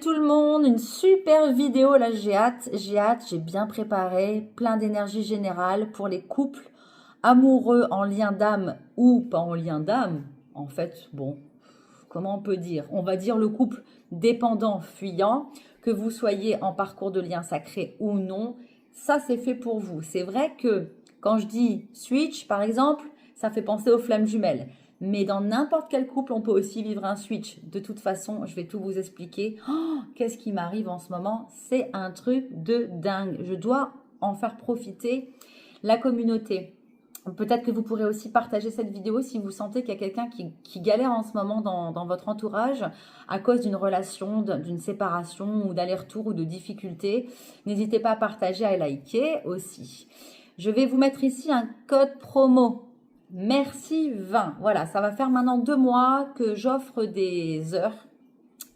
tout le monde, une super vidéo, là j'ai hâte, j'ai bien préparé, plein d'énergie générale pour les couples amoureux en lien d'âme ou pas en lien d'âme. En fait, bon, comment on peut dire? On va dire le couple dépendant, fuyant, que vous soyez en parcours de lien sacré ou non, ça c'est fait pour vous. C'est vrai que quand je dis switch, par exemple, ça fait penser aux flammes jumelles. Mais dans n'importe quel couple, on peut aussi vivre un switch. De toute façon, je vais tout vous expliquer. Oh, qu'est-ce qui m'arrive en ce moment? C'est un truc de dingue. Je dois en faire profiter la communauté. Peut-être que vous pourrez aussi partager cette vidéo si vous sentez qu'il y a quelqu'un qui galère en ce moment dans votre entourage à cause d'une relation, d'une séparation ou d'aller-retour ou de difficultés. N'hésitez pas à partager, à liker aussi. Je vais vous mettre ici un code promo. Merci 20. Voilà, ça va faire maintenant 2 mois que j'offre des heures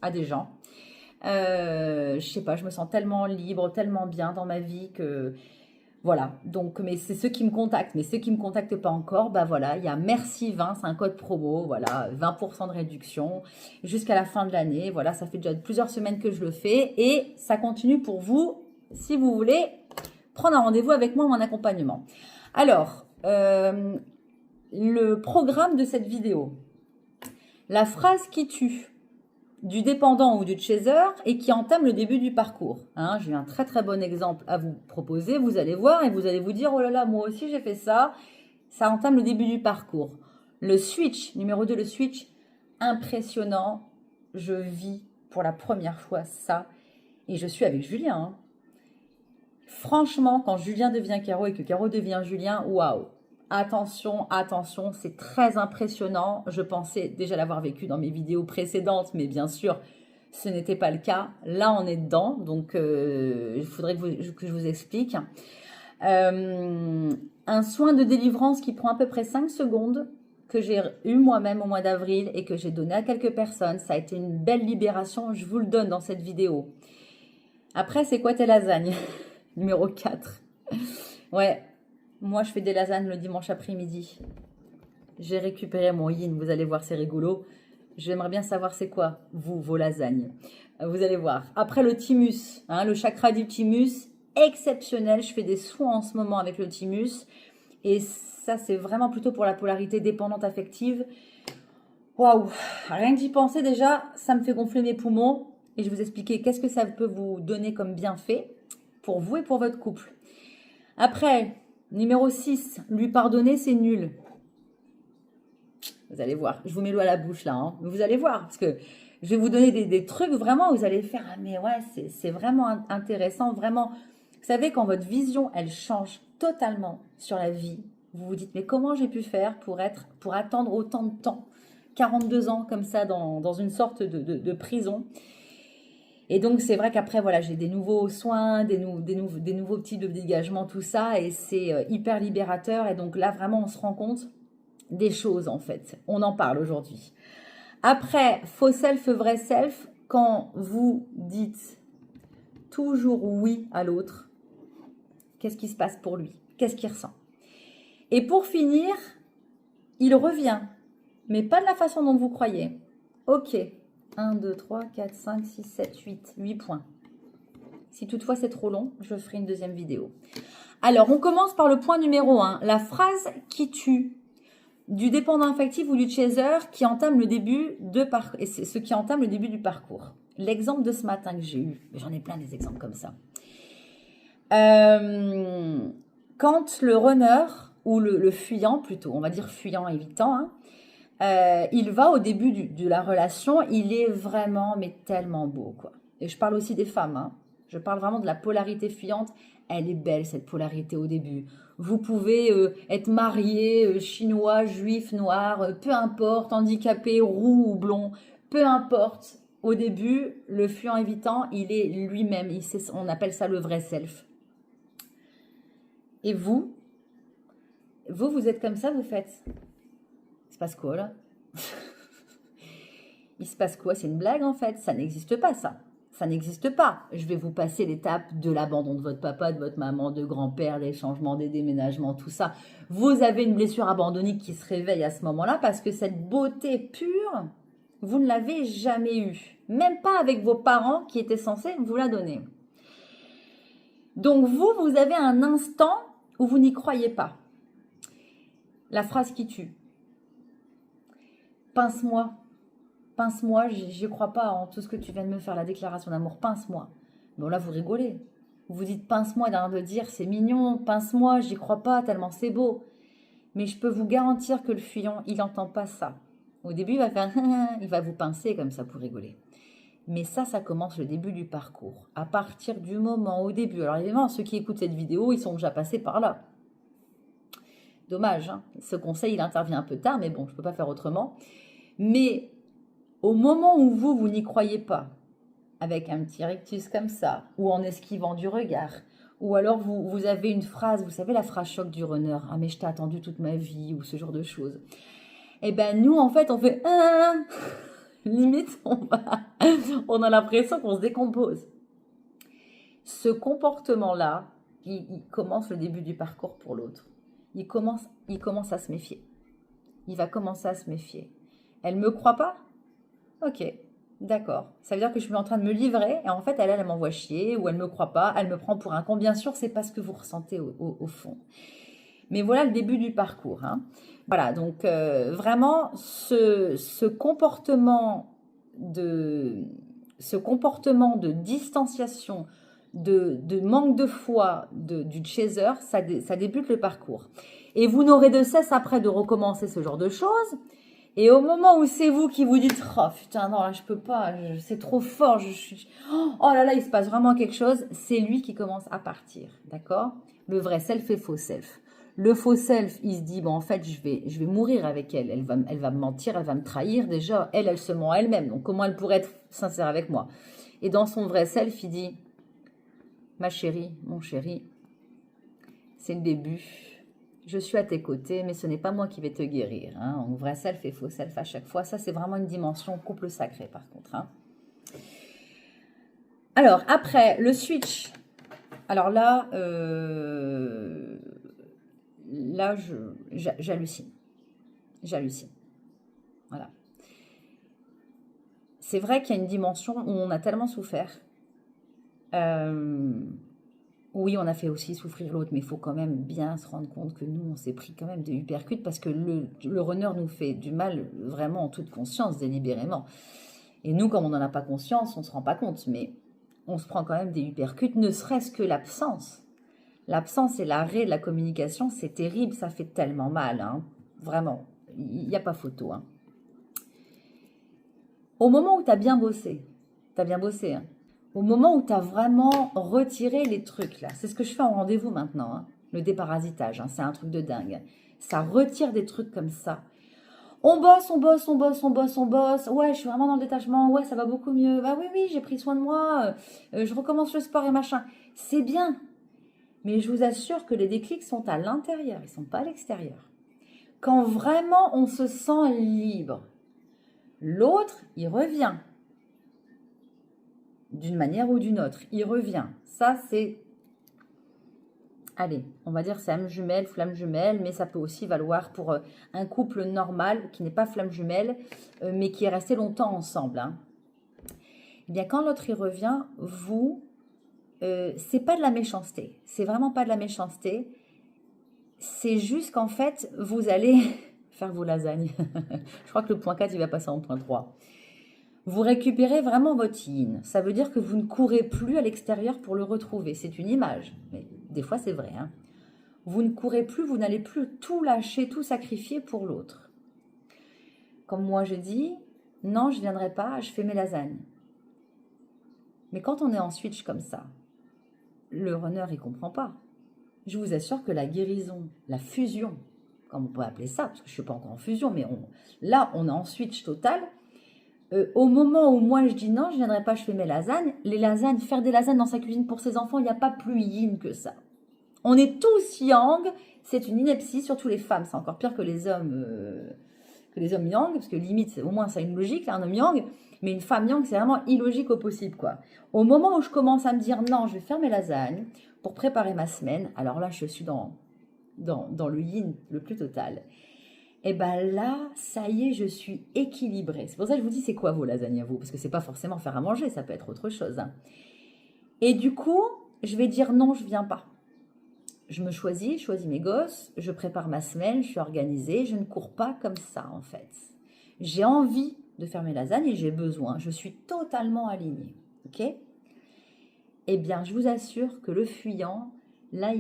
à des gens. Je sais pas, je me sens tellement libre, tellement bien dans ma vie que voilà. Donc, mais c'est ceux qui me contactent. Mais ceux qui me contactent pas encore, bah voilà, il y a merci 20, c'est un code promo. Voilà, 20% de réduction jusqu'à la fin de l'année. Voilà, ça fait déjà plusieurs semaines que je le fais et ça continue pour vous si vous voulez prendre un rendez-vous avec moi en accompagnement. Alors, le programme de cette vidéo. La phrase qui tue du dépendant ou du chaser et qui entame le début du parcours. Hein, j'ai un très très bon exemple à vous proposer. Vous allez voir et vous allez vous dire, oh là là, moi aussi j'ai fait ça. Ça entame le début du parcours. Le switch, numéro 2, le switch, impressionnant. Je vis pour la première fois ça. Et je suis avec Julien. Hein. Franchement, quand Julien devient Caro et que Caro devient Julien, waouh! Attention, attention, c'est très impressionnant. Je pensais déjà l'avoir vécu dans mes vidéos précédentes, mais bien sûr, ce n'était pas le cas. Là, on est dedans, donc il faudrait que je vous explique. Un soin de délivrance qui prend à peu près 5 secondes, que j'ai eu moi-même au mois d'avril et que j'ai donné à quelques personnes. Ça a été une belle libération, je vous le donne dans cette vidéo. Après, c'est quoi tes lasagnes? Numéro 4. Ouais, moi je fais des lasagnes le dimanche après-midi. J'ai récupéré mon yin, vous allez voir, c'est rigolo. J'aimerais bien savoir c'est quoi, vous, vos lasagnes. Vous allez voir. Après le thymus, hein, le chakra du thymus, exceptionnel. Je fais des soins en ce moment avec le thymus. Et ça, c'est vraiment plutôt pour la polarité dépendante affective. Waouh, rien que d'y penser déjà, ça me fait gonfler mes poumons. Et je vais vous expliquer qu'est-ce que ça peut vous donner comme bienfait pour vous et pour votre couple. Après, numéro 6, lui pardonner, c'est nul. Vous allez voir, je vous mets l'eau à la bouche là, hein. Vous allez voir, parce que je vais vous donner des trucs vraiment, vous allez faire, ah mais ouais, c'est vraiment intéressant, vraiment. Vous savez, quand votre vision, elle change totalement sur la vie, vous vous dites, mais comment j'ai pu faire pour attendre autant de temps, 42 ans comme ça, dans une sorte de prison. Et donc, c'est vrai qu'après, voilà, j'ai des nouveaux soins, des nouveaux types de dégagement, tout ça, et c'est hyper libérateur. Et donc là, vraiment, on se rend compte des choses, en fait. On en parle aujourd'hui. Après, faux self, vrai self, quand vous dites toujours oui à l'autre, qu'est-ce qui se passe pour lui? Qu'est-ce qu'il ressent? Et pour finir, il revient, mais pas de la façon dont vous croyez. Ok. 1, 2, 3, 4, 5, 6, 7, 8 points. Si toutefois c'est trop long, je ferai une deuxième vidéo. Alors, on commence par le point numéro 1. La phrase qui tue du dépendant affectif ou du chaser qui entame le début et c'est ce qui entame le début du parcours. L'exemple de ce matin que j'ai eu, j'en ai plein des exemples comme ça. Quand le runner ou le fuyant plutôt, on va dire fuyant évitant, hein, il va au début de la relation, il est vraiment, mais tellement beau, quoi. Et je parle aussi des femmes, hein. Je parle vraiment de la polarité fuyante. Elle est belle, cette polarité au début. Vous pouvez être marié, chinois, juif, noir, peu importe, handicapé, roux ou blond, peu importe. Au début, le fuyant évitant, il est lui-même. On appelle ça le vrai self. Et vous êtes comme ça, vous faites... Il se passe quoi là? Il se passe quoi? C'est une blague en fait? Ça n'existe pas ça. Ça n'existe pas. Je vais vous passer l'étape de l'abandon de votre papa, de votre maman, de grand-père, des changements, des déménagements, tout ça. Vous avez une blessure abandonnique qui se réveille à ce moment-là parce que cette beauté pure, vous ne l'avez jamais eue. Même pas avec vos parents qui étaient censés vous la donner. Donc vous avez un instant où vous n'y croyez pas. La phrase qui tue. Pince-moi. Pince-moi, j'y crois pas en tout ce que tu viens de me faire, la déclaration d'amour. Pince-moi. Bon là, vous rigolez. Vous dites pince-moi, d'un de dire c'est mignon, pince-moi, j'y crois pas tellement c'est beau. Mais je peux vous garantir que le fuyant, il n'entend pas ça. Au début, il va faire il va vous pincer comme ça pour rigoler. Mais ça commence le début du parcours. À partir du moment au début. Alors évidemment, ceux qui écoutent cette vidéo, ils sont déjà passés par là. Dommage, hein. Ce conseil, il intervient un peu tard, mais bon, je ne peux pas faire autrement. Mais au moment où vous n'y croyez pas, avec un petit rictus comme ça, ou en esquivant du regard, ou alors vous avez une phrase, vous savez la phrase choc du runner, ah mais je t'ai attendu toute ma vie, ou ce genre de choses. Eh ben nous, en fait, on fait limite, on a l'impression qu'on se décompose. Ce comportement-là, il commence le début du parcours pour l'autre. Il commence à se méfier. Il va commencer à se méfier. Elle me croit pas? Ok, d'accord. Ça veut dire que je suis en train de me livrer et en fait, elle m'envoie chier ou elle me croit pas, elle me prend pour un con. Bien sûr, c'est pas ce que vous ressentez au fond. Mais voilà le début du parcours. Hein. Voilà, donc vraiment, ce comportement de distanciation, de manque de foi du chaser, ça débute le parcours. Et vous n'aurez de cesse après de recommencer ce genre de choses. Et au moment où c'est vous qui vous dites « Oh putain, non, là, je peux pas, c'est trop fort, oh là là, il se passe vraiment quelque chose », c'est lui qui commence à partir, d'accord? Le vrai self et faux self. Le faux self, il se dit « Bon, en fait, je vais mourir avec elle. Elle va me mentir, elle va me trahir. Déjà, elle se ment elle-même. Donc, comment elle pourrait être sincère avec moi ?» Et dans son vrai self, il dit « Ma chérie, mon chéri, c'est le début. Je suis à tes côtés, mais ce n'est pas moi qui vais te guérir. Hein. Donc, vrai self et faux self à chaque fois. Ça, c'est vraiment une dimension couple sacré, par contre. Hein. Alors, après, le switch. Alors là, j'hallucine. J'hallucine. Voilà. C'est vrai qu'il y a une dimension où on a tellement souffert. Oui, on a fait aussi souffrir l'autre, mais il faut quand même bien se rendre compte que nous, on s'est pris quand même des uppercuts parce que le runner nous fait du mal vraiment en toute conscience, délibérément. Et nous, comme on n'en a pas conscience, on ne se rend pas compte, mais on se prend quand même des uppercuts, ne serait-ce que l'absence. L'absence et l'arrêt de la communication, c'est terrible, ça fait tellement mal, hein. Vraiment, il n'y a pas photo. Hein. Au moment où tu as bien bossé, hein, au moment où tu as vraiment retiré les trucs, là, c'est ce que je fais en rendez-vous maintenant, hein, le déparasitage, hein, c'est un truc de dingue. Ça retire des trucs comme ça. On bosse, ouais, je suis vraiment dans le détachement, ouais, ça va beaucoup mieux, bah oui, j'ai pris soin de moi, je recommence le sport et machin. C'est bien, mais je vous assure que les déclics sont à l'intérieur, ils ne sont pas à l'extérieur. Quand vraiment on se sent libre, l'autre, il revient. D'une manière ou d'une autre, il revient. Ça, c'est, allez, on va dire c'est âme jumelle, flamme jumelle, mais ça peut aussi valoir pour un couple normal qui n'est pas flamme jumelle, mais qui est resté longtemps ensemble. Hein. Eh bien, quand l'autre, il revient, c'est pas de la méchanceté. C'est vraiment pas de la méchanceté. C'est juste qu'en fait, vous allez faire vos lasagnes. Je crois que le point 4, il va passer en point 3. Vous récupérez vraiment votre yin. Ça veut dire que vous ne courez plus à l'extérieur pour le retrouver. C'est une image, mais des fois c'est vrai. Hein. Vous ne courez plus, vous n'allez plus tout lâcher, tout sacrifier pour l'autre. Comme moi je dis, non, je ne viendrai pas, je fais mes lasagnes. Mais quand on est en switch comme ça, le runner, il ne comprend pas. Je vous assure que la guérison, la fusion, comme on peut appeler ça, parce que je ne suis pas encore en fusion, mais là, on est en switch total. Au moment où moi je dis non, je ne viendrai pas, je fais mes lasagnes. Les lasagnes, faire des lasagnes dans sa cuisine pour ses enfants, il n'y a pas plus yin que ça. On est tous yang, c'est une ineptie, surtout les femmes, c'est encore pire que les hommes yang, parce que limite, au moins ça a une logique, là, un homme yang, mais une femme yang, c'est vraiment illogique au possible, quoi. Au moment où je commence à me dire non, je vais faire mes lasagnes pour préparer ma semaine, alors là je suis dans le yin le plus total. Et bien là, ça y est, je suis équilibrée. C'est pour ça que je vous dis, c'est quoi vos lasagnes à vous? Parce que c'est pas forcément faire à manger, ça peut être autre chose, hein. Et du coup, je vais dire non, je viens pas. Je choisis mes gosses, je prépare ma semaine, je suis organisée, je ne cours pas comme ça en fait. J'ai envie de faire mes lasagnes et j'ai besoin, je suis totalement alignée. Ok? Eh bien, je vous assure que le fuyant, là,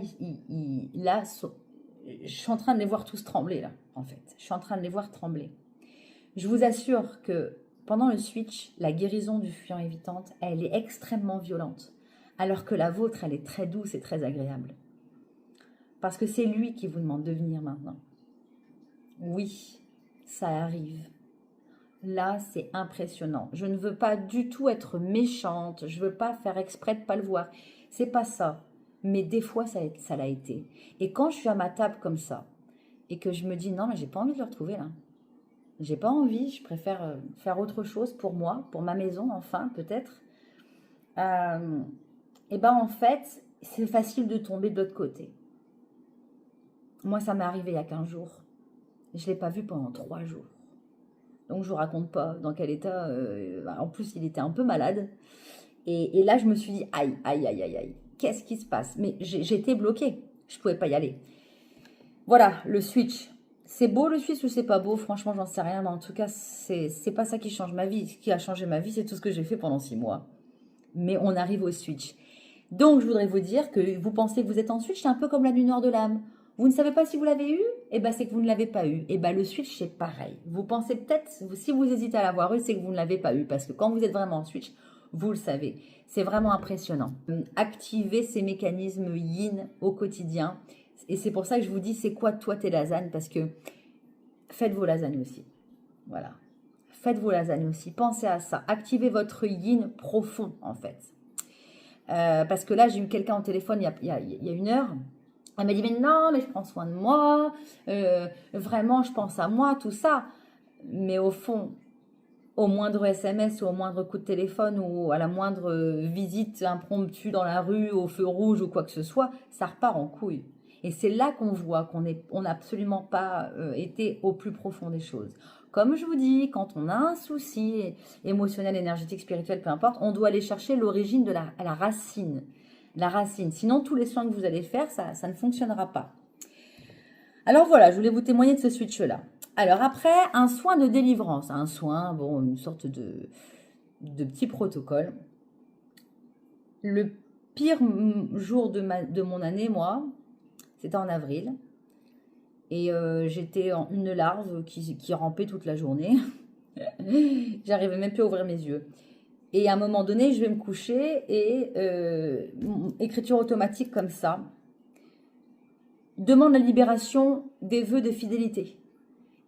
là, je suis en train de les voir tous trembler là, en fait. Je suis en train de les voir trembler. Je vous assure que pendant le switch, la guérison du fuyant évitante, elle est extrêmement violente, alors que la vôtre, elle est très douce et très agréable. Parce que c'est lui qui vous demande de venir maintenant. Oui, ça arrive. Là, c'est impressionnant. Je ne veux pas du tout être méchante. Je ne veux pas faire exprès de ne pas le voir. C'est pas ça. Mais des fois, ça l'a été. Et quand je suis à ma table comme ça, et que je me dis, non, mais j'ai pas envie de le retrouver là. J'ai pas envie, je préfère faire autre chose pour moi, pour ma maison, enfin, peut-être. Et ben en fait, c'est facile de tomber de l'autre côté. Moi, ça m'est arrivé il y a 15 jours. Je ne l'ai pas vu pendant 3 jours. Donc, je ne vous raconte pas dans quel état. En plus, il était un peu malade. Et là, je me suis dit, aïe, aïe, aïe, aïe, aïe. Qu'est-ce qui se passe? Mais j'étais bloquée. Je ne pouvais pas y aller. Voilà, le switch. C'est beau le switch ou c'est pas beau? Franchement, j'en sais rien. Mais en tout cas, c'est pas ça qui change ma vie. Ce qui a changé ma vie, c'est tout ce que j'ai fait pendant 6 mois. Mais on arrive au switch. Donc, je voudrais vous dire que vous pensez que vous êtes en switch, c'est un peu comme la nuit noire de l'âme. Vous ne savez pas si vous l'avez eu, et ben c'est que vous ne l'avez pas eu. Et ben le switch, c'est pareil. Vous pensez peut-être, si vous hésitez à l'avoir eu, c'est que vous ne l'avez pas eu. Parce que quand vous êtes vraiment en switch, vous le savez. C'est vraiment impressionnant. Activez ces mécanismes yin au quotidien. Et c'est pour ça que je vous dis, c'est quoi toi tes lasagnes? Parce que faites vos lasagnes aussi. Voilà. Faites vos lasagnes aussi. Pensez à ça. Activez votre yin profond, en fait. Parce que là, j'ai eu quelqu'un au téléphone il y a 1 heure. Elle m'a dit, mais non, mais je prends soin de moi, vraiment, je pense à moi, tout ça. Mais au fond, au moindre SMS ou au moindre coup de téléphone ou à la moindre visite impromptue dans la rue, au feu rouge ou quoi que ce soit, ça repart en couille. Et c'est là qu'on voit qu'on n'a absolument pas été au plus profond des choses. Comme je vous dis, quand on a un souci émotionnel, énergétique, spirituel, peu importe, on doit aller chercher l'origine de la racine. La racine. Sinon, tous les soins que vous allez faire, ça ne fonctionnera pas. Alors voilà, je voulais vous témoigner de ce switch-là. Alors après, un soin de délivrance. Un soin, bon, une sorte de petit protocole. Le pire jour de mon année, moi, c'était en avril. Et j'étais en une larve qui rampait toute la journée. J'arrivais même plus à ouvrir mes yeux. Et à un moment donné, je vais me coucher et écriture automatique comme ça. Demande la libération des vœux de fidélité.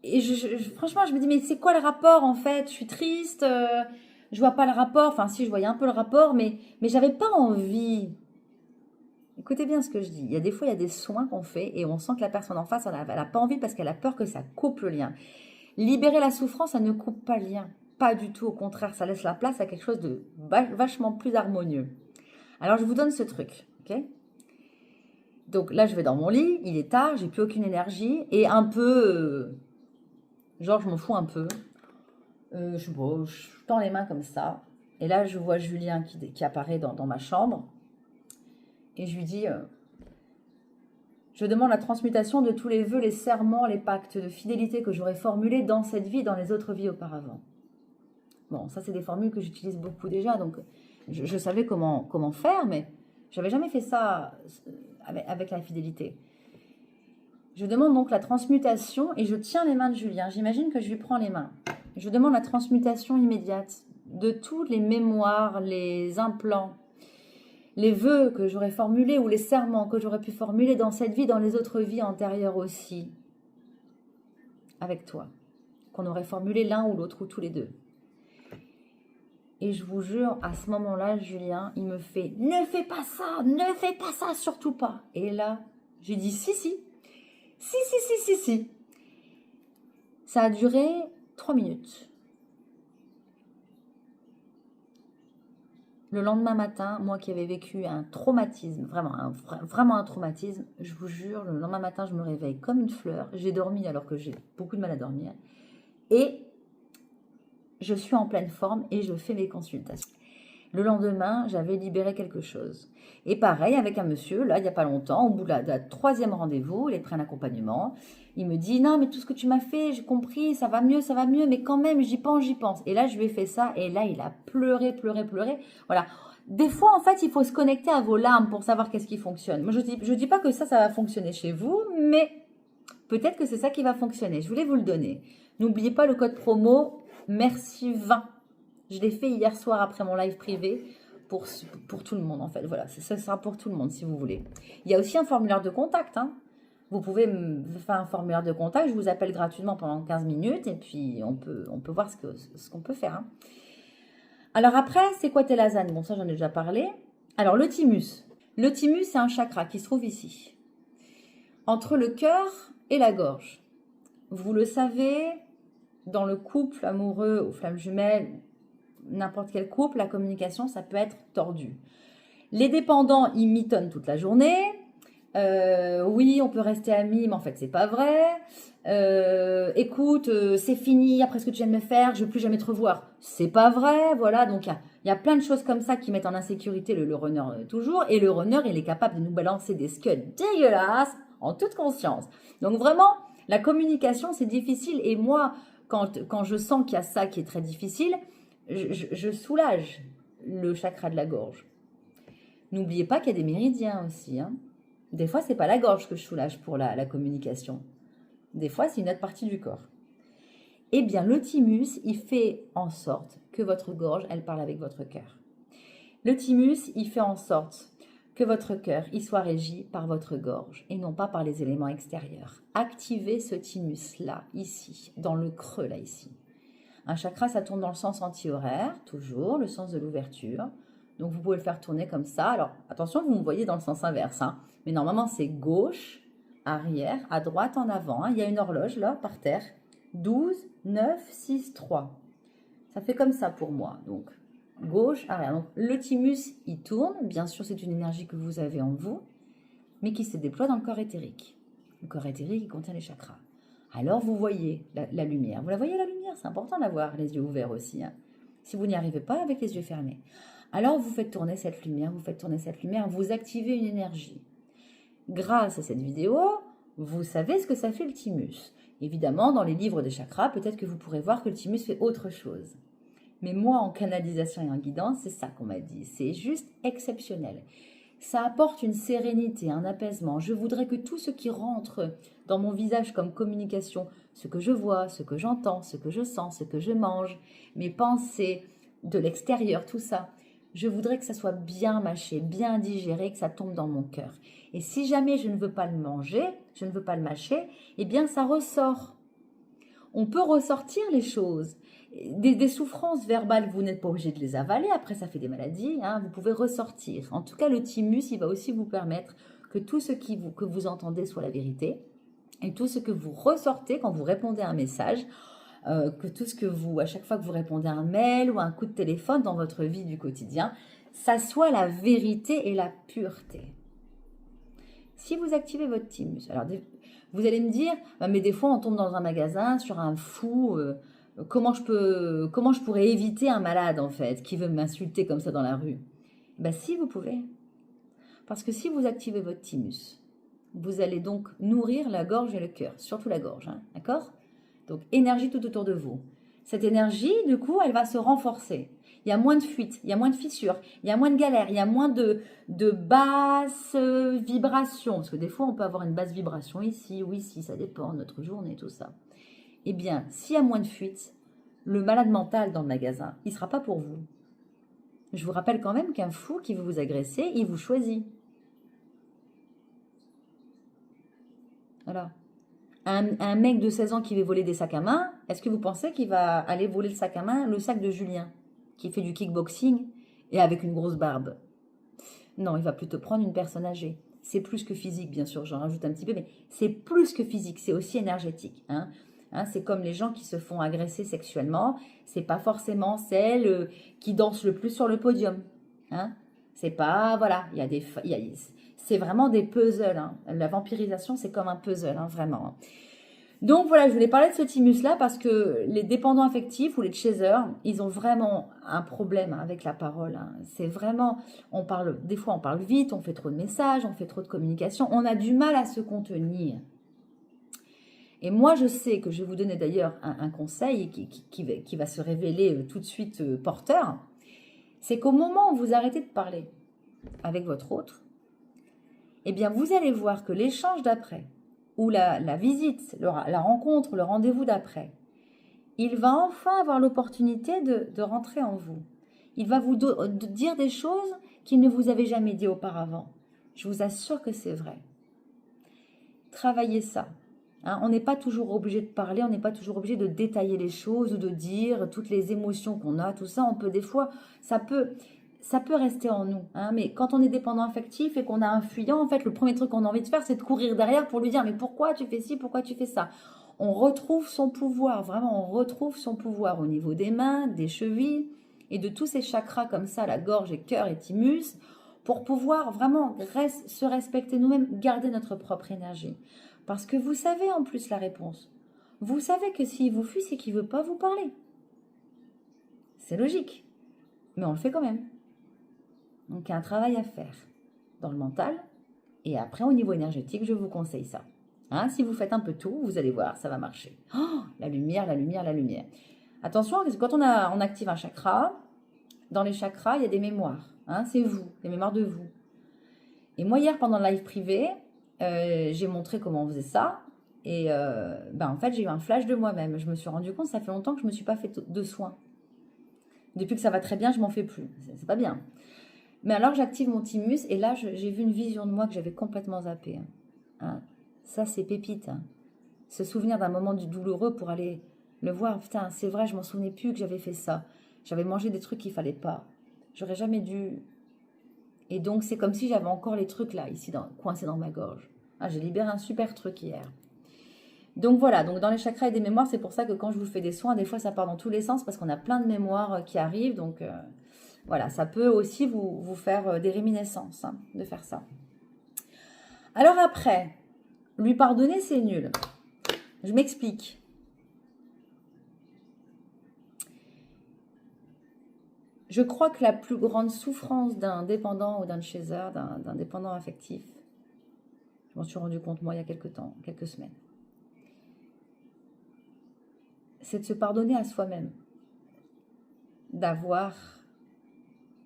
Et franchement, je me dis, mais c'est quoi le rapport en fait? Je suis triste, je vois pas le rapport. Enfin, si, je voyais un peu le rapport, mais j'avais pas envie. Écoutez bien ce que je dis. Il y a des fois, il y a des soins qu'on fait et on sent que la personne en face, elle a pas envie parce qu'elle a peur que ça coupe le lien. Libérer la souffrance, ça ne coupe pas le lien. Pas du tout, au contraire, ça laisse la place à quelque chose de vachement plus harmonieux. Alors, je vous donne ce truc, ok? Donc là, je vais dans mon lit, il est tard, j'ai plus aucune énergie et un peu, genre, je m'en fous un peu. Je tends les mains comme ça. Et là, je vois Julien qui apparaît dans ma chambre. Et je lui dis, je demande la transmutation de tous les vœux, les serments, les pactes de fidélité que j'aurais formulés dans cette vie et dans les autres vies auparavant. Bon, ça, c'est des formules que j'utilise beaucoup déjà. Donc, je savais comment faire, mais je n'avais jamais fait ça avec la fidélité. Je demande donc la transmutation et je tiens les mains de Julien. J'imagine que je lui prends les mains. Je demande la transmutation immédiate de toutes les mémoires, les implants, les vœux que j'aurais formulés ou les serments que j'aurais pu formuler dans cette vie, dans les autres vies antérieures aussi, avec toi, qu'on aurait formulé l'un ou l'autre ou tous les deux. Et je vous jure, à ce moment-là, Julien, il me fait « Ne fais pas ça, surtout pas !» Et là, j'ai dit « Si. Ça a duré 3 minutes. Le lendemain matin, moi qui avais vécu un traumatisme, vraiment vraiment un traumatisme, je vous jure, le lendemain matin, je me réveille comme une fleur. J'ai dormi alors que j'ai beaucoup de mal à dormir. Et je suis en pleine forme et je fais mes consultations. Le lendemain, j'avais libéré quelque chose. Et pareil avec un monsieur, là, il n'y a pas longtemps, au bout de la troisième rendez-vous, il est prêt à l'accompagnement. Il me dit, non, mais tout ce que tu m'as fait, j'ai compris, ça va mieux, mais quand même, j'y pense, j'y pense. Et là, je lui ai fait ça, et là, il a pleuré, pleuré, pleuré. Voilà. Des fois, en fait, il faut se connecter à vos larmes pour savoir qu'est-ce qui fonctionne. Moi, je dis pas que ça va fonctionner chez vous, mais peut-être que c'est ça qui va fonctionner. Je voulais vous le donner. N'oubliez pas le code promo MERCI20. Je l'ai fait hier soir après mon live privé pour tout le monde en fait. Voilà, ça sera pour tout le monde si vous voulez. Il y a aussi un formulaire de contact. Hein. Vous pouvez me faire un formulaire de contact. Je vous appelle gratuitement pendant 15 minutes et puis on peut voir ce qu'on peut faire. Hein. Alors après, c'est quoi tes lasagnes? Bon, ça j'en ai déjà parlé. Alors le thymus. Le thymus, c'est un chakra qui se trouve ici, entre le cœur et la gorge. Vous le savez, dans le couple amoureux ou flamme jumelle, n'importe quel couple, la communication, ça peut être tordu. Les dépendants, ils mitonnent toute la journée. Oui, on peut rester amis, mais en fait, c'est pas vrai. Écoute, c'est fini après ce que tu viens de me faire, je veux plus jamais te revoir. C'est pas vrai, voilà. Donc, il y a plein de choses comme ça qui mettent en insécurité le runner toujours. Et le runner, il est capable de nous balancer des scuds dégueulasses en toute conscience. Donc, vraiment, la communication, c'est difficile. Et moi, quand je sens qu'il y a ça qui est très difficile, je soulage le chakra de la gorge. N'oubliez pas qu'il y a des méridiens aussi. Hein. Des fois, c'est pas la gorge que je soulage pour la communication. Des fois, c'est une autre partie du corps. Eh bien, le thymus, il fait en sorte que votre gorge, elle parle avec votre cœur. Le thymus, il fait en sorte que votre cœur, il soit régi par votre gorge et non pas par les éléments extérieurs. Activez ce thymus-là, ici, dans le creux, là, ici. Un chakra, ça tourne dans le sens anti-horaire, toujours, le sens de l'ouverture. Donc, vous pouvez le faire tourner comme ça. Alors, attention, vous me voyez dans le sens inverse. Hein. Mais normalement, c'est gauche, arrière, à droite, en avant. Hein. Il y a une horloge, là, par terre. 12, 9, 6, 3. Ça fait comme ça pour moi. Donc, gauche, arrière. Donc, le thymus, il tourne. Bien sûr, c'est une énergie que vous avez en vous, mais qui se déploie dans le corps éthérique. Le corps éthérique, il contient les chakras. Alors, vous voyez la lumière. Vous la voyez, la lumière? C'est important de la voir, les yeux ouverts aussi. Hein. Si vous n'y arrivez pas, avec les yeux fermés. Alors, vous faites tourner cette lumière, vous activez une énergie. Grâce à cette vidéo, vous savez ce que ça fait le thymus. Évidemment, dans les livres des chakras, peut-être que vous pourrez voir que le thymus fait autre chose. Mais moi, en canalisation et en guidance, c'est ça qu'on m'a dit. C'est juste exceptionnel. Ça apporte une sérénité, un apaisement. Je voudrais que tout ce qui rentre dans mon visage comme communication, ce que je vois, ce que j'entends, ce que je sens, ce que je mange, mes pensées, de l'extérieur, tout ça, je voudrais que ça soit bien mâché, bien digéré, que ça tombe dans mon cœur. Et si jamais je ne veux pas le manger, je ne veux pas le mâcher, eh bien ça ressort. On peut ressortir les choses. Des souffrances verbales, vous n'êtes pas obligé de les avaler, après ça fait des maladies, hein, vous pouvez ressortir. En tout cas, le thymus, il va aussi vous permettre que tout ce que vous entendez soit la vérité, et tout ce que vous ressortez quand vous répondez à un message, que tout ce que vous, à chaque fois que vous répondez à un mail ou à un coup de téléphone dans votre vie du quotidien, ça soit la vérité et la pureté. Si vous activez votre thymus, alors vous allez me dire, mais des fois on tombe dans un magasin sur un fou, comment je pourrais éviter un malade en fait, qui veut m'insulter comme ça dans la rue? Ben si vous pouvez. Parce que si vous activez votre thymus, vous allez donc nourrir la gorge et le cœur, surtout la gorge, hein, d'accord? Donc énergie tout autour de vous. Cette énergie, du coup, elle va se renforcer. Il y a moins de fuites, il y a moins de fissures, il y a moins de galères, il y a moins de basses vibrations. Parce que des fois, on peut avoir une basse vibration ici ou ici, ça dépend de notre journée, tout ça. Eh bien, s'il y a moins de fuites, le malade mental dans le magasin, il ne sera pas pour vous. Je vous rappelle quand même qu'un fou qui veut vous agresser, il vous choisit. Voilà. Un mec de 16 ans qui veut voler des sacs à main, est-ce que vous pensez qu'il va aller voler le sac à main, le sac de Julien, qui fait du kickboxing et avec une grosse barbe? Non, il va plutôt prendre une personne âgée. C'est plus que physique, bien sûr, j'en rajoute un petit peu, mais c'est plus que physique, c'est aussi énergétique. Hein. C'est comme les gens qui se font agresser sexuellement, c'est pas forcément celle qui danse le plus sur le podium. Hein. C'est pas, voilà, il y a des, c'est vraiment des puzzles. Hein. La vampirisation, c'est comme un puzzle, hein, vraiment. Donc voilà, je voulais parler de ce thymus-là parce que les dépendants affectifs ou les chasers, ils ont vraiment un problème avec la parole. Hein. C'est vraiment, on parle, des fois on parle vite, on fait trop de messages, on fait trop de communication, on a du mal à se contenir. Et moi, je sais que je vais vous donner d'ailleurs un conseil qui va se révéler tout de suite porteur. C'est qu'au moment où vous arrêtez de parler avec votre autre, eh bien, vous allez voir que l'échange d'après, ou la visite, la rencontre, le rendez-vous d'après, il va enfin avoir l'opportunité de rentrer en vous. Il va vous dire des choses qu'il ne vous avait jamais dit auparavant. Je vous assure que c'est vrai. Travaillez ça. Hein, on n'est pas toujours obligé de parler, on n'est pas toujours obligé de détailler les choses ou de dire toutes les émotions qu'on a, tout ça. On peut des fois, ça peut rester en nous. Hein, mais quand on est dépendant affectif et qu'on a un fuyant, en fait, le premier truc qu'on a envie de faire, c'est de courir derrière pour lui dire « Mais pourquoi tu fais ci, pourquoi tu fais ça ?» On retrouve son pouvoir, vraiment, on retrouve son pouvoir au niveau des mains, des chevilles et de tous ces chakras comme ça, la gorge et cœur et thymus, pour pouvoir vraiment se respecter nous-mêmes, garder notre propre énergie. Parce que vous savez en plus la réponse. Vous savez que s'il vous fuit, c'est qu'il ne veut pas vous parler. C'est logique. Mais on le fait quand même. Donc il y a un travail à faire dans le mental. Et après, au niveau énergétique, je vous conseille ça. Hein, si vous faites un peu tout, vous allez voir, ça va marcher. Oh, la lumière, la lumière, la lumière. Attention, parce que quand on active un chakra, dans les chakras, il y a des mémoires. Hein, c'est vous, les mémoires de vous. Et moi, hier, pendant le live privé, j'ai montré comment on faisait ça. Et en fait, j'ai eu un flash de moi-même. Je me suis rendu compte, ça fait longtemps que je ne me suis pas fait de soins. Depuis que ça va très bien, je m'en fais plus. C'est pas bien. Mais alors, j'active mon thymus et là, j'ai vu une vision de moi que j'avais complètement zappée. Hein. Ça, c'est pépite. Hein. Se souvenir d'un moment du douloureux pour aller le voir. Putain, c'est vrai, je m'en souvenais plus que j'avais fait ça. J'avais mangé des trucs qu'il fallait pas. J'aurais jamais dû. Et donc, c'est comme si j'avais encore les trucs là, ici, coincés dans ma gorge. Ah, j'ai libéré un super truc hier. Donc voilà, donc dans les chakras et des mémoires, c'est pour ça que quand je vous fais des soins, des fois ça part dans tous les sens parce qu'on a plein de mémoires qui arrivent. Donc voilà, ça peut aussi vous faire des réminiscences hein, de faire ça. Alors après, lui pardonner, c'est nul. Je m'explique. Je crois que la plus grande souffrance d'un dépendant ou d'un chaser, d'un dépendant affectif, je m'en suis rendu compte moi il y a quelques temps, quelques semaines, c'est de se pardonner à soi-même, d'avoir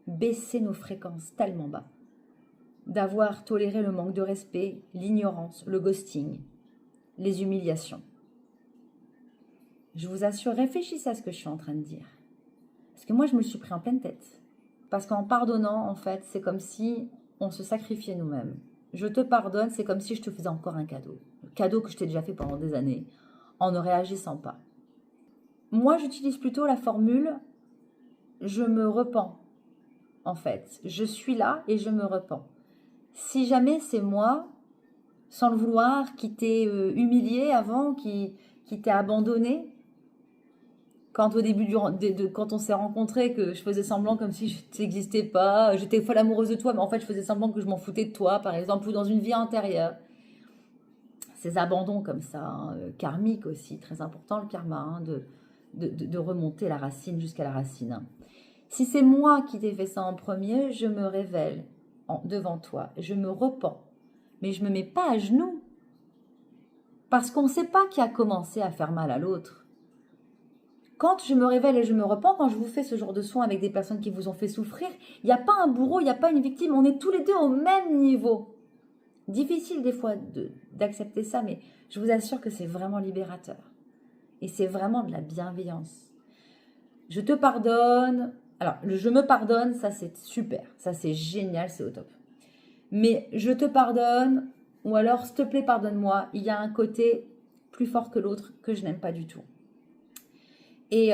baissé nos fréquences tellement bas, d'avoir toléré le manque de respect, l'ignorance, le ghosting, les humiliations. Je vous assure, réfléchissez à ce que je suis en train de dire. Parce que moi, je me le suis pris en pleine tête. Parce qu'en pardonnant, en fait, c'est comme si on se sacrifiait nous-mêmes. Je te pardonne, c'est comme si je te faisais encore un cadeau. Le cadeau que je t'ai déjà fait pendant des années, en ne réagissant pas. Moi, j'utilise plutôt la formule « je me repens ». En fait, je suis là et je me repens. Si jamais c'est moi, sans le vouloir, qui t'ai humilié avant, qui t'ai abandonné, quand au début, quand on s'est rencontrés, que je faisais semblant comme si je n'existais pas, j'étais folle amoureuse de toi, mais en fait je faisais semblant que je m'en foutais de toi, par exemple, ou dans une vie antérieure. Ces abandons comme ça, hein, karmiques aussi, très important le karma, hein, de remonter la racine jusqu'à la racine. Hein. Si c'est moi qui t'ai fait ça en premier, je me révèle devant toi, je me repens, mais je ne me mets pas à genoux, parce qu'on ne sait pas qui a commencé à faire mal à l'autre. Quand je me révèle et je me repens, quand je vous fais ce genre de soins avec des personnes qui vous ont fait souffrir, il n'y a pas un bourreau, il n'y a pas une victime, on est tous les deux au même niveau. Difficile des fois d'accepter ça, mais je vous assure que c'est vraiment libérateur. Et c'est vraiment de la bienveillance. Je te pardonne. Alors, le je me pardonne, ça c'est super, ça c'est génial, c'est au top. Mais je te pardonne, ou alors s'il te plaît pardonne-moi, il y a un côté plus fort que l'autre que je n'aime pas du tout. Et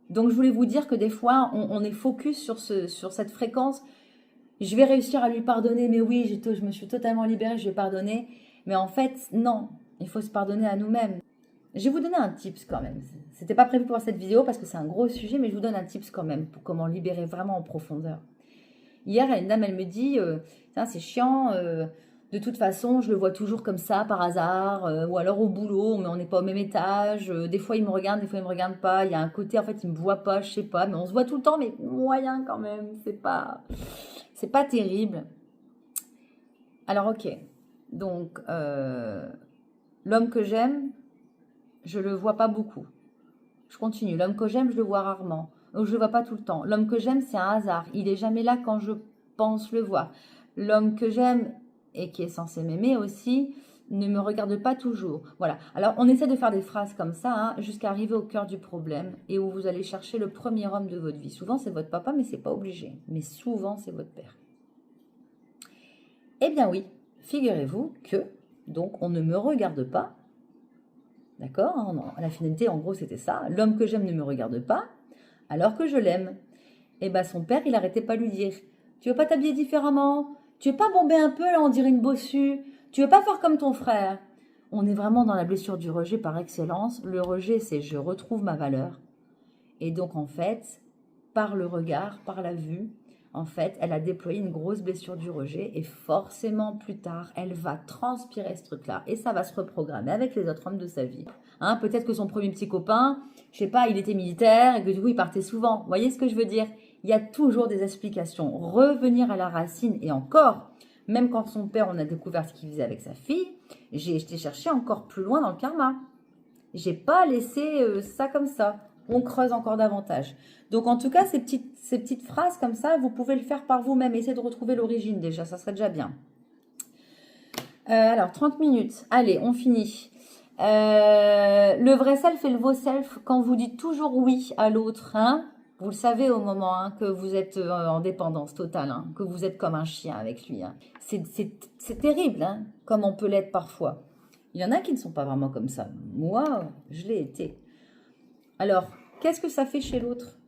donc, je voulais vous dire que des fois, on est focus sur cette fréquence. Je vais réussir à lui pardonner, mais oui, je me suis totalement libérée, je vais pardonner. Mais en fait, non, il faut se pardonner à nous-mêmes. Je vais vous donner un tips quand même. C'était pas prévu pour cette vidéo parce que c'est un gros sujet, mais je vous donne un tips quand même pour comment libérer vraiment en profondeur. Hier, une dame, elle me dit, tiens, c'est chiant, de toute façon, je le vois toujours comme ça, par hasard, ou alors au boulot, mais on n'est pas au même étage. Des fois, il me regarde, des fois, il me regarde pas. Il y a un côté, en fait, il me voit pas, je sais pas, mais on se voit tout le temps, mais moyen quand même. C'est pas terrible. Alors, ok. Donc, l'homme que j'aime, je le vois pas beaucoup. Je continue. L'homme que j'aime, je le vois rarement. Donc, je le vois pas tout le temps. L'homme que j'aime, c'est un hasard. Il est jamais là quand je pense le voir. L'homme que j'aime et qui est censé m'aimer aussi ne me regarde pas toujours. Voilà. Alors, on essaie de faire des phrases comme ça hein, jusqu'à arriver au cœur du problème et où vous allez chercher le premier homme de votre vie. Souvent, c'est votre papa, mais c'est pas obligé. Mais souvent, c'est votre père. Eh bien oui, figurez-vous que donc on ne me regarde pas. D'accord hein, la finalité, en gros, c'était ça. L'homme que j'aime ne me regarde pas, alors que je l'aime. Et bien, son père, il n'arrêtait pas de lui dire, tu veux pas t'habiller différemment? Tu veux pas bomber un peu, là, on dirait une bossue? Tu veux pas faire comme ton frère? On est vraiment dans la blessure du rejet par excellence. Le rejet, c'est je retrouve ma valeur. Et donc, en fait, par le regard, par la vue, en fait, elle a déployé une grosse blessure du rejet et forcément, plus tard, elle va transpirer ce truc-là et ça va se reprogrammer avec les autres hommes de sa vie. Hein, peut-être que son premier petit copain, je sais pas, il était militaire et que du coup, il partait souvent. Vous voyez ce que je veux dire? Il y a toujours des explications. Revenir à la racine et encore, même quand son père, on a découvert ce qu'il faisait avec sa fille, j'ai été chercher encore plus loin dans le karma. J'ai pas laissé ça comme ça. On creuse encore davantage. Donc en tout cas, ces petites phrases comme ça, vous pouvez le faire par vous-même. Essayez de retrouver l'origine déjà, ça serait déjà bien. Alors, 30 minutes. Allez, on finit. Le vrai self et le faux self, quand vous dites toujours oui à l'autre, hein, vous le savez au moment hein, que vous êtes en dépendance totale, hein, que vous êtes comme un chien avec lui. Hein. C'est terrible, hein, comme on peut l'être parfois. Il y en a qui ne sont pas vraiment comme ça. Moi, je l'ai été. Alors, qu'est-ce que ça fait chez l'autre?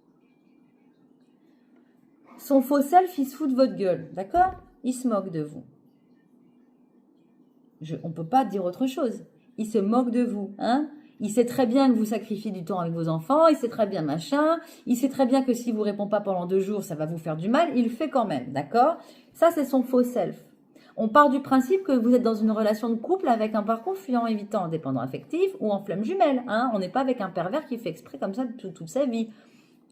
Son faux self, il se fout de votre gueule, d'accord? Il se moque de vous. On ne peut pas dire autre chose. Il se moque de vous, hein? Il sait très bien que vous sacrifiez du temps avec vos enfants, il sait très bien machin, il sait très bien que si vous ne répondez pas pendant 2 jours, ça va vous faire du mal, il le fait quand même, d'accord? Ça, c'est son faux self. On part du principe que vous êtes dans une relation de couple avec un parcours fuyant évitant dépendant affectif ou en flamme jumelle, hein? On n'est pas avec un pervers qui fait exprès comme ça toute sa vie.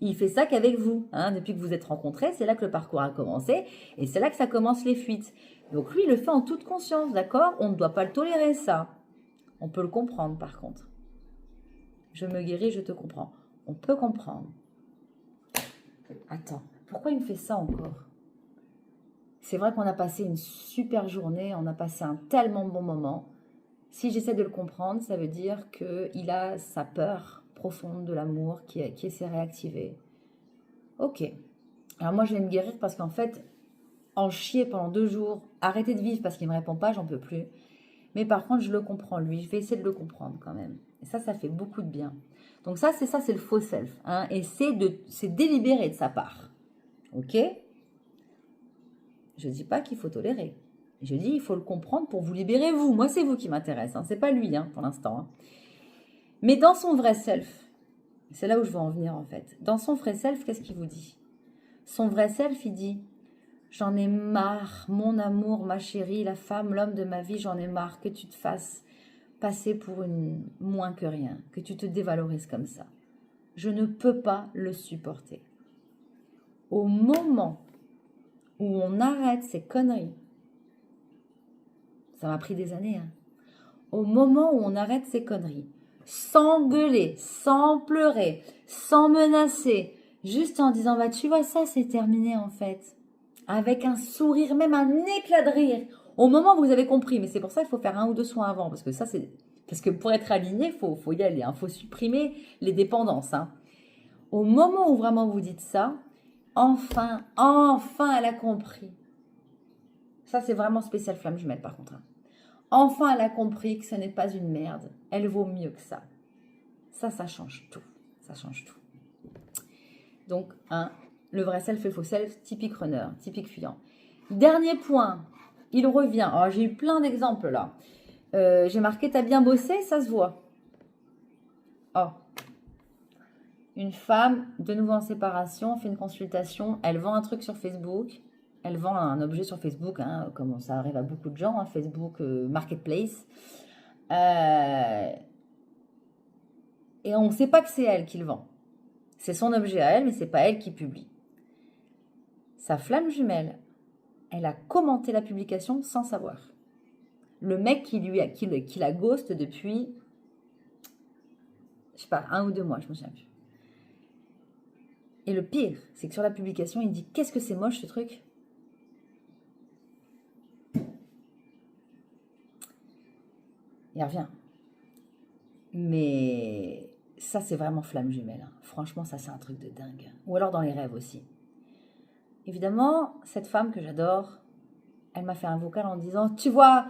Il fait ça qu'avec vous. Hein. Depuis que vous êtes rencontrés, c'est là que le parcours a commencé et c'est là que ça commence les fuites. Donc lui, il le fait en toute conscience, d'accord? On ne doit pas le tolérer, ça. On peut le comprendre, par contre. Je me guéris, je te comprends. On peut comprendre. Attends, pourquoi il me fait ça encore? C'est vrai qu'on a passé une super journée, on a passé un tellement bon moment. Si j'essaie de le comprendre, ça veut dire qu'il a sa peur profonde de l'amour qui s'est réactivée. Ok. Alors moi, je vais me guérir parce qu'en fait, en chier pendant 2 jours, arrêter de vivre parce qu'il ne me répond pas, j'en peux plus. Mais par contre, je le comprends, lui. Je vais essayer de le comprendre quand même. Et ça fait beaucoup de bien. Donc ça, c'est le faux self. Hein, et c'est délibéré de sa part. Ok? Je ne dis pas qu'il faut tolérer. Je dis il faut le comprendre pour vous libérer, vous. Moi, c'est vous qui m'intéresse. Hein, c'est pas lui, hein, pour l'instant. Hein. Mais dans son vrai self, c'est là où je veux en venir en fait. Dans son vrai self, qu'est-ce qu'il vous dit? Son vrai self, il dit... J'en ai marre, mon amour, ma chérie, la femme, l'homme de ma vie, j'en ai marre que tu te fasses passer pour une moins que rien, que tu te dévalorises comme ça. Je ne peux pas le supporter. Au moment où on arrête ces conneries, ça m'a pris des années, hein. Au moment où on arrête ces conneries, sans gueuler, sans pleurer, sans menacer, juste en disant, bah tu vois ça, c'est terminé en fait. Avec un sourire, même un éclat de rire. Au moment où vous avez compris, mais c'est pour ça qu'il faut faire 1 ou 2 soins avant, parce que ça c'est... Parce que pour être aligné, faut y aller, hein, faut supprimer les dépendances. Hein. Au moment où vraiment vous dites ça, enfin, elle a compris. Ça c'est vraiment spécial flamme jumelle par contre. Hein. Enfin, elle a compris que ce n'est pas une merde. Elle vaut mieux que ça. Ça change tout. Ça change tout. Donc, le vrai self et le faux self, typique runner, typique fuyant. Dernier point, il revient. Alors, j'ai eu plein d'exemples là. J'ai marqué, t'as bien bossé, ça se voit. Oh. Une femme, de nouveau en séparation, fait une consultation, elle vend un truc sur Facebook, Elle vend un objet sur Facebook, hein, comme ça arrive à beaucoup de gens, hein, Facebook Marketplace. Et on ne sait pas que c'est elle qui le vend. C'est son objet à elle, mais c'est pas elle qui publie. Sa flamme jumelle, elle a commenté la publication sans savoir. Le mec qui la ghost depuis, je sais pas, 1 ou 2 mois, je me souviens plus. Et le pire, c'est que sur la publication, il dit « Qu'est-ce que c'est moche ce truc ?» Il revient. Mais ça, c'est vraiment flamme jumelle. Hein. Franchement, ça, c'est un truc de dingue. Ou alors dans les rêves aussi. Évidemment, cette femme que j'adore, elle m'a fait un vocal en disant « Tu vois,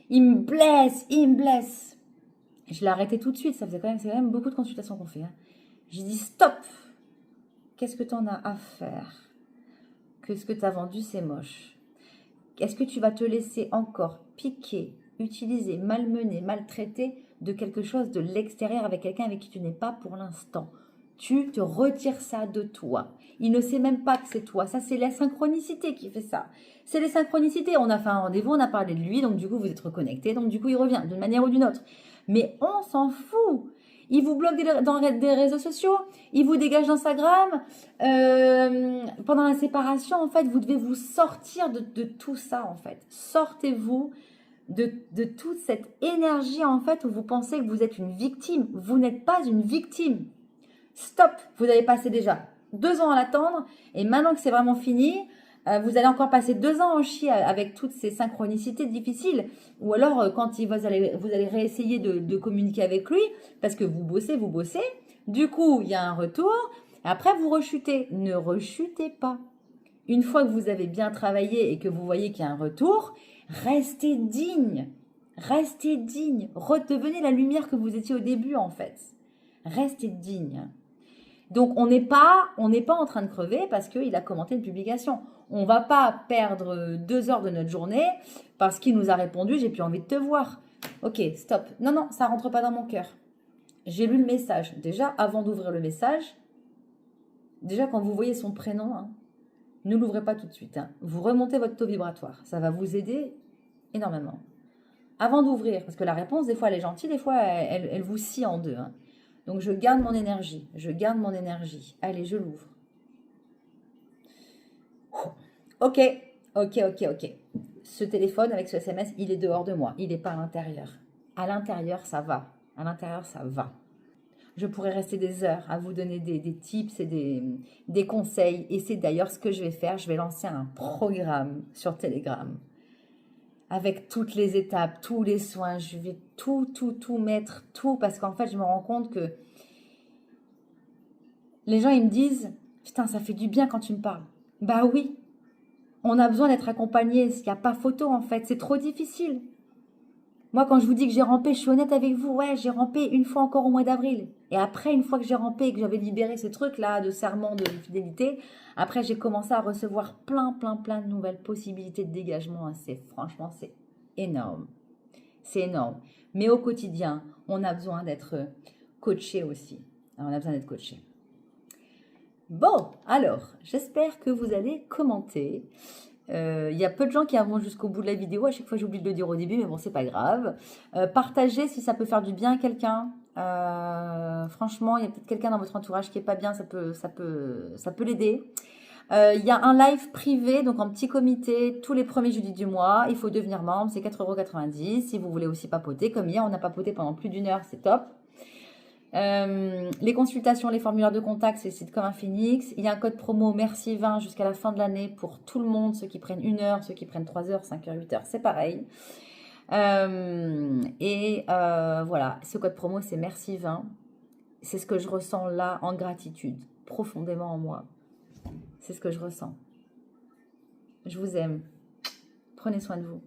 il me blesse, il me blesse. » Je l'ai arrêté tout de suite. C'est quand même beaucoup de consultations qu'on fait. Hein. J'ai dit « Stop. Qu'est-ce que tu en as à faire? Que ce que tu as vendu, c'est moche. Est-ce que tu vas te laisser encore piquer, utiliser, malmener, maltraiter de quelque chose de l'extérieur avec quelqu'un avec qui tu n'es pas pour l'instant? Tu te retires ça de toi. Il ne sait même pas que c'est toi. Ça, c'est la synchronicité qui fait ça. C'est les synchronicités. On a fait un rendez-vous, on a parlé de lui, donc du coup, vous êtes reconnectés, donc du coup, il revient d'une manière ou d'une autre. Mais on s'en fout. Il vous bloque dans des réseaux sociaux, il vous dégage d'Instagram. Pendant la séparation, en fait, vous devez vous sortir de tout ça, en fait. Sortez-vous de toute cette énergie, en fait, où vous pensez que vous êtes une victime. Vous n'êtes pas une victime. Stop. Vous avez passé déjà 2 ans à l'attendre, et maintenant que c'est vraiment fini, vous allez encore passer 2 ans en chier avec toutes ces synchronicités difficiles. Ou alors, quand vous allez réessayer de communiquer avec lui, parce que vous bossez. Du coup, il y a un retour. Après, vous rechutez. Ne rechutez pas. Une fois que vous avez bien travaillé et que vous voyez qu'il y a un retour, restez digne. Restez digne. Redevenez la lumière que vous étiez au début, en fait. Restez digne. Donc, on n'est pas en train de crever parce qu'il a commenté une publication. On ne va pas perdre 2 heures de notre journée parce qu'il nous a répondu « J'ai plus envie de te voir ». Ok, stop. Non, ça ne rentre pas dans mon cœur. J'ai lu le message. Déjà, avant d'ouvrir le message, déjà quand vous voyez son prénom, hein, ne l'ouvrez pas tout de suite. Hein. Vous remontez votre taux vibratoire. Ça va vous aider énormément. Avant d'ouvrir, parce que la réponse, des fois, elle est gentille, des fois, elle vous scie en deux. Hein. Donc, je garde mon énergie. Allez, je l'ouvre. Ok. Ce téléphone avec ce SMS, il est dehors de moi. Il n'est pas à l'intérieur. À l'intérieur, ça va. Je pourrais rester des heures à vous donner des tips et des conseils. Et c'est d'ailleurs ce que je vais faire. Je vais lancer un programme sur Telegram avec toutes les étapes, tous les soins. Je vais tout mettre, tout. Parce qu'en fait, je me rends compte que les gens, ils me disent « Putain, ça fait du bien quand tu me parles. » Bah oui, on a besoin d'être accompagné. Il n'y a pas photo, en fait. C'est trop difficile. Moi, quand je vous dis que j'ai rampé, je suis honnête avec vous. Ouais, j'ai rampé une fois encore au mois d'avril. Et après, une fois que j'ai rampé et que j'avais libéré ce truc-là de serment de fidélité, après, j'ai commencé à recevoir plein de nouvelles possibilités de dégagement. Franchement, c'est énorme. C'est énorme. Mais au quotidien, on a besoin d'être coaché aussi. On a besoin d'être coaché. Bon, alors, j'espère que vous allez commenter. Il y a peu de gens qui vont jusqu'au bout de la vidéo. À chaque fois, j'oublie de le dire au début, mais bon, c'est pas grave. Partagez si ça peut faire du bien à quelqu'un. Franchement, il y a peut-être quelqu'un dans votre entourage qui est pas bien, ça peut l'aider. Il y a un live privé, donc en petit comité, tous les premiers jeudis du mois. Il faut devenir membre, c'est 4,90 €. Si vous voulez aussi papoter, comme hier, on a papoté pendant plus d'1 heure, c'est top. Les consultations, les formulaires de contact, c'est comme un phénix. Il y a un code promo merci 20 jusqu'à la fin de l'année pour tout le monde, ceux qui prennent 1 heure, ceux qui prennent 3 heures, 5 heures, 8 heures, c'est pareil. Voilà, ce code promo c'est merci 20. C'est ce que je ressens là en gratitude, profondément en moi. C'est ce que je ressens. Je vous aime. Prenez soin de vous.